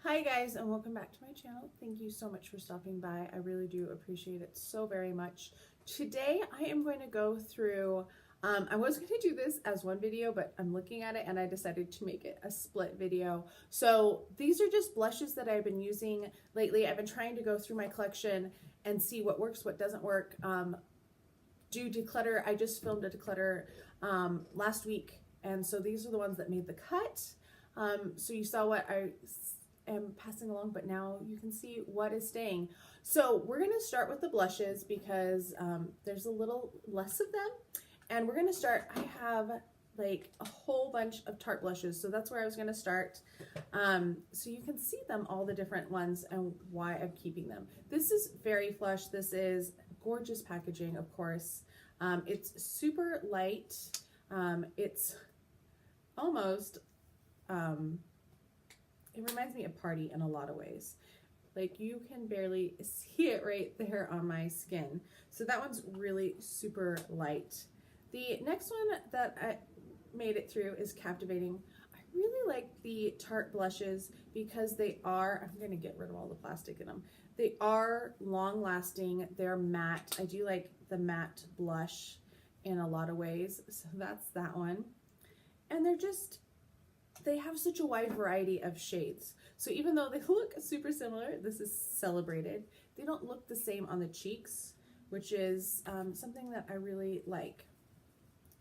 Hi guys, and welcome back to my channel. Thank you so much for stopping by. I really do appreciate it so very much. Today I am going to go through, I was going to do this as one video, but I'm looking at it and I decided to make it a split video. So these are just blushes that I've been using lately. I've been trying to go through my collection and see what works, what doesn't work. Do declutter. I just filmed a declutter last week, and so these are the ones that made the cut. So you saw what I am passing along, but now you can see what is staying. So we're going to start with the blushes because there's a little less of them, and we're going to start. I have like a whole bunch of Tarte blushes, so that's where I was going to start. So you can see them, all the different ones, and why I'm keeping them. This is Very Flush. This is gorgeous packaging, of course. It's super light. It's almost it reminds me of Party in a lot of ways. Like, you can barely see it right there on my skin. So that one's really super light. The next one that I made it through is Captivating. I really like the Tarte blushes because they are, I'm going to get rid of all the plastic in them. They are long lasting. They're matte. I do like the matte blush in a lot of ways. So that's that one. And they're just, they have such a wide variety of shades. So even though they look super similar, this is Celebrated, they don't look the same on the cheeks, which is something that I really like.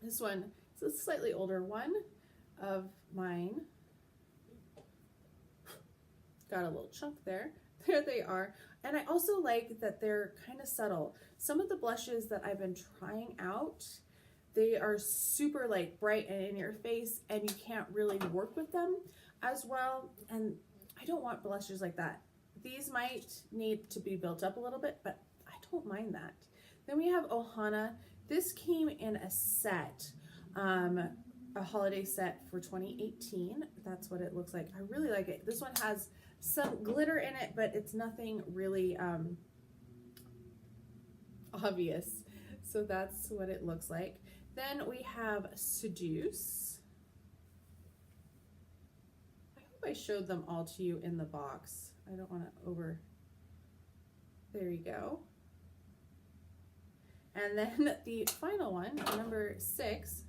This one is a slightly older one of mine. Got a little chunk there. There they are. And I also like that they're kind of subtle. Some of the blushes that I've been trying out, they are super like bright and in your face, and you can't really work with them as well. And I don't want blushes like that. These might need to be built up a little bit, but I don't mind that. Then we have Ohana. This came in a set, a holiday set for 2018. That's what it looks like. I really like it. This one has some glitter in it, but it's nothing really obvious. So that's what it looks like. Then we have Seduce. I hope I showed them all to you in the box. I don't want to there you go. And then the final one, number 6.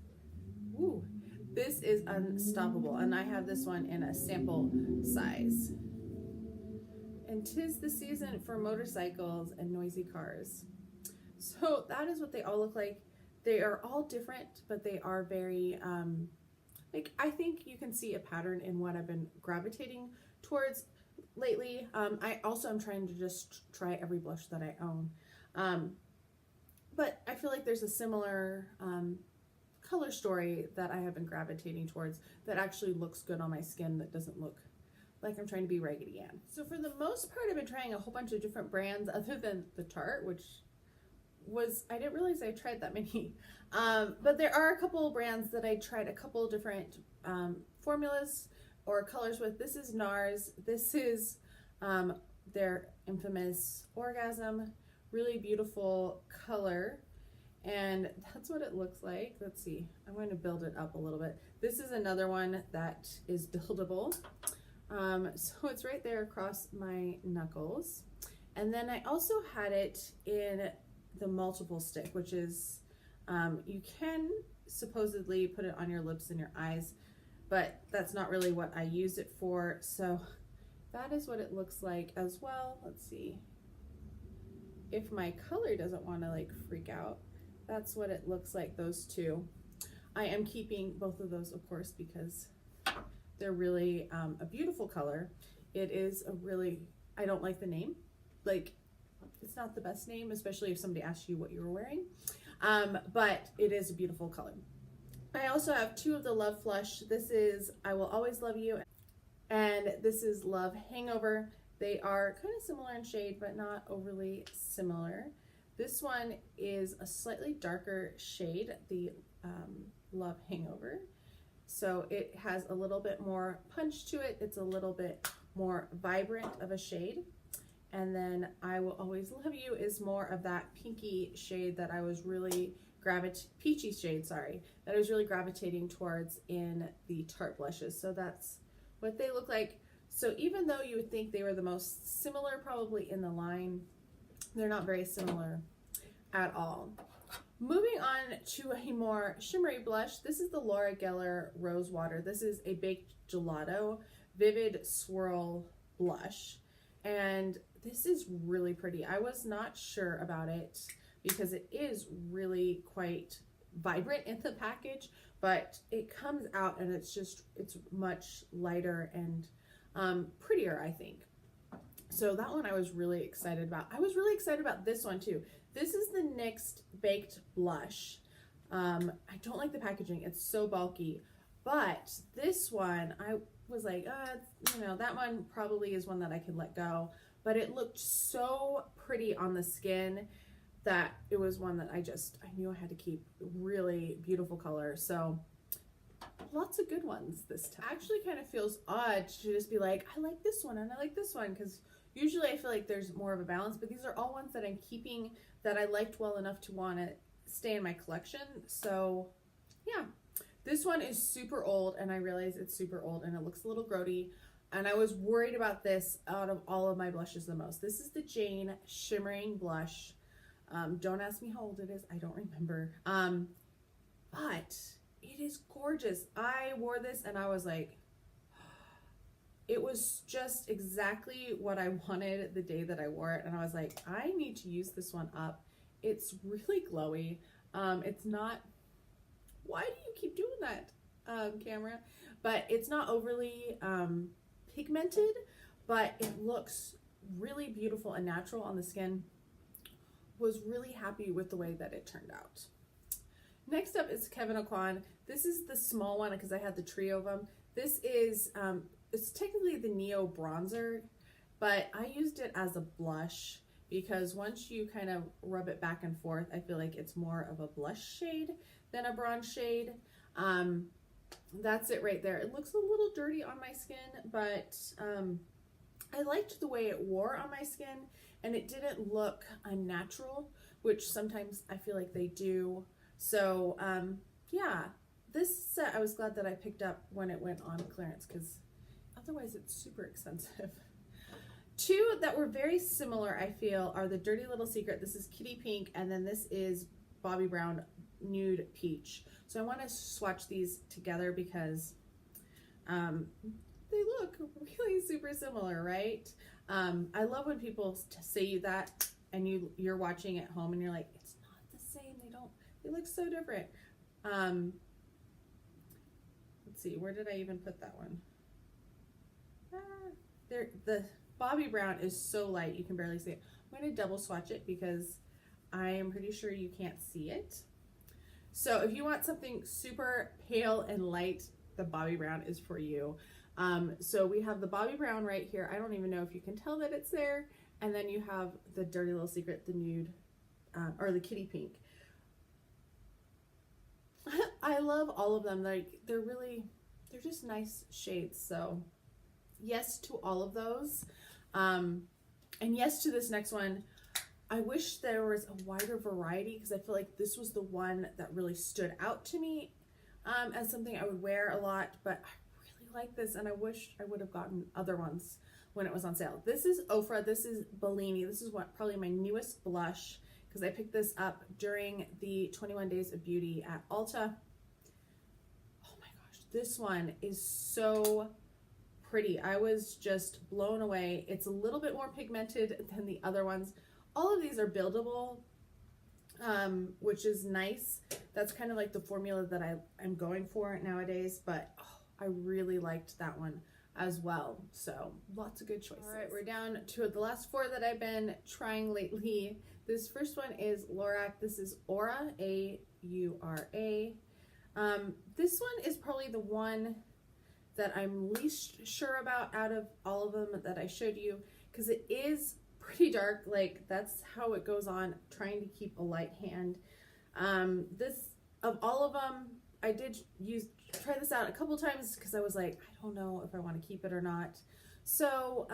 Ooh, this is Unstoppable, and I have this one in a sample size. And 'tis the season for motorcycles and noisy cars. So that is what they all look like. They are all different, but they are very, like, I think you can see a pattern in what I've been gravitating towards lately. I also am trying to just try every blush that I own. But I feel like there's a similar color story that I have been gravitating towards that actually looks good on my skin, that doesn't look like I'm trying to be Raggedy Ann. So for the most part, I've been trying a whole bunch of different brands other than the Tarte, which was, I didn't realize I tried that many. But there are a couple of brands that I tried a couple of different formulas or colors with. This is NARS. This is their infamous Orgasm. Really beautiful color. And that's what it looks like. Let's see. I'm going to build it up a little bit. This is another one that is buildable. So it's right there across my knuckles. And then I also had it in the multiple stick, which is, you can supposedly put it on your lips and your eyes, but that's not really what I use it for. So that is what it looks like as well. Let's see if my color doesn't want to like freak out. That's what it looks like, those two. I am keeping both of those, of course, because they're really a beautiful color. It is a really, I don't like the name. Like, it's not the best name, especially if somebody asks you what you were wearing. But it is a beautiful color. I also have 2 of the Love Flush. This is I Will Always Love You, and this is Love Hangover. They are kind of similar in shade, but not overly similar. This one is a slightly darker shade, the Love Hangover. So it has a little bit more punch to it. It's a little bit more vibrant of a shade. And then I Will Always Love You is more of that pinky shade that I was really peachy shade, sorry, that I was really gravitating towards in the Tarte blushes. So that's what they look like. So even though you would think they were the most similar probably in the line, they're not very similar at all. Moving on to a more shimmery blush, this is the Laura Geller Rose Water. This is a baked gelato vivid swirl blush, and this is really pretty. I was not sure about it because it is really quite vibrant in the package, but it comes out and it's much lighter and prettier, I think. So that one I was really excited about. I was really excited about this one too. This is the NYX Baked Blush. I don't like the packaging. It's so bulky. But this one, I was like, you know, that one probably is one that I could let go. But it looked so pretty on the skin that it was one that I knew I had to keep. Really beautiful color. So lots of good ones this time. It actually kind of feels odd to just be like, I like this one and I like this one, because usually I feel like there's more of a balance, but these are all ones that I'm keeping that I liked well enough to want to stay in my collection. So yeah, this one is super old, and I realize it's super old and it looks a little grody, and I was worried about this out of all of my blushes the most. This is the Jane Shimmering Blush. Don't ask me how old it is. I don't remember. But it is gorgeous. I wore this and I was like, it was just exactly what I wanted the day that I wore it. And I was like, I need to use this one up. It's really glowy. It's not, why do you keep doing that, camera? But it's not overly pigmented, but it looks really beautiful and natural on the skin. Was really happy with the way that it turned out. Next up is Kevyn Aucoin. This is the small one because I had the trio of them. This is, it's technically the Neo Bronzer, but I used it as a blush because once you kind of rub it back and forth, I feel like it's more of a blush shade than a bronze shade. That's it right there. It looks a little dirty on my skin, but I liked the way it wore on my skin, and it didn't look unnatural, which sometimes I feel like they do. So yeah, this set I was glad that I picked up when it went on clearance, because otherwise it's super expensive. Two that were very similar, I feel, are the Dirty Little Secret. This is Kitty Pink, and then this is Bobbi Brown Nude Peach. So I want to swatch these together because they look really super similar, right? I love when people say that and you're watching at home and you're like, it's not the same. They look so different. Let's see, where did I even put that one? There, the Bobbi Brown is so light you can barely see it. I'm going to double swatch it because I am pretty sure you can't see it. So if you want something super pale and light, the Bobbi Brown is for you. So we have the Bobbi Brown right here. I don't even know if you can tell that it's there. And then you have the Dirty Little Secret, the nude, or the Kitty Pink. I love all of them. Like, they're just nice shades. So yes to all of those. And yes to this next one. I wish there was a wider variety because I feel like this was the one that really stood out to me as something I would wear a lot, but I really like this and I wish I would have gotten other ones when it was on sale. This is Ofra, this is Bellini. This is probably my newest blush because I picked this up during the 21 Days of Beauty at Ulta. Oh my gosh, this one is so pretty. I was just blown away. It's a little bit more pigmented than the other ones. All of these are buildable, which is nice. That's kind of like the formula that I'm going for nowadays, but I really liked that one as well. So lots of good choices. All right, we're down to the last four that I've been trying lately. This first one is Lorac. This is Aura, A-U-R-A. This one is probably the one that I'm least sure about out of all of them that I showed you, because it is pretty dark. Like, that's how it goes on, trying to keep a light hand. This, of all of them, I did try this out a couple times because I was like, I don't know if I want to keep it or not. So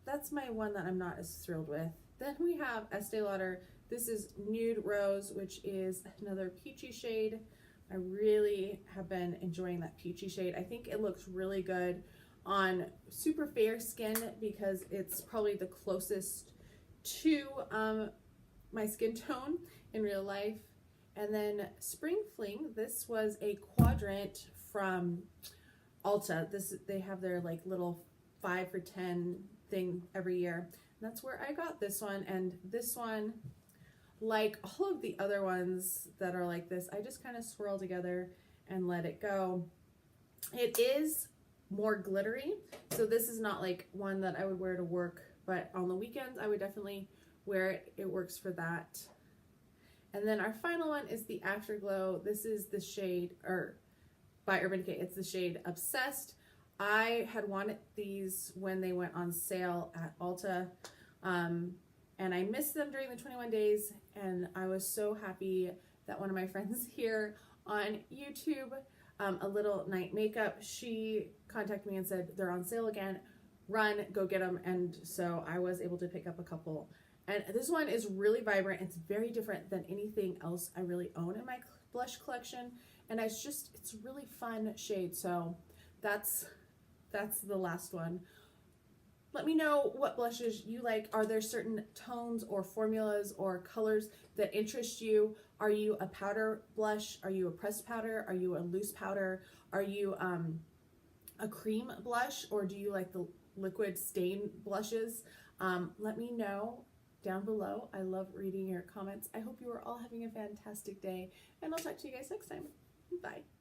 that's my one that I'm not as thrilled with. Then we have Estee Lauder. This is Nude Rose, which is another peachy shade. I really have been enjoying that peachy shade. I think it looks really good on super fair skin because it's probably the closest to my skin tone in real life. And then Spring Fling, this was a quadrant from Ulta. They have their like little 5 for 10 thing every year. And that's where I got this one. And this one, like all of the other ones that are like this, I just kind of swirl together and let it go. It is more glittery, so this is not like one that I would wear to work, but on the weekends I would definitely wear it. It works for that. And then our final one is the Afterglow. This is the shade, or by Urban Decay, it's the shade Obsessed. I had wanted these when they went on sale at Ulta, and I missed them during the 21 days, and I was so happy that one of my friends here on YouTube, A Little Night Makeup, she contacted me and said they're on sale again, run, go get them. And so I was able to pick up a couple. And this one is really vibrant. It's very different than anything else I really own in my blush collection, and it's really fun shade. So that's the last one. Let me know what blushes you like. Are there certain tones or formulas or colors that interest you? Are you a powder blush? Are you a pressed powder? Are you a loose powder? Are you a cream blush, or do you like the liquid stain blushes? Let me know down below. I love reading your comments. I hope you are all having a fantastic day, and I'll talk to you guys next time. Bye.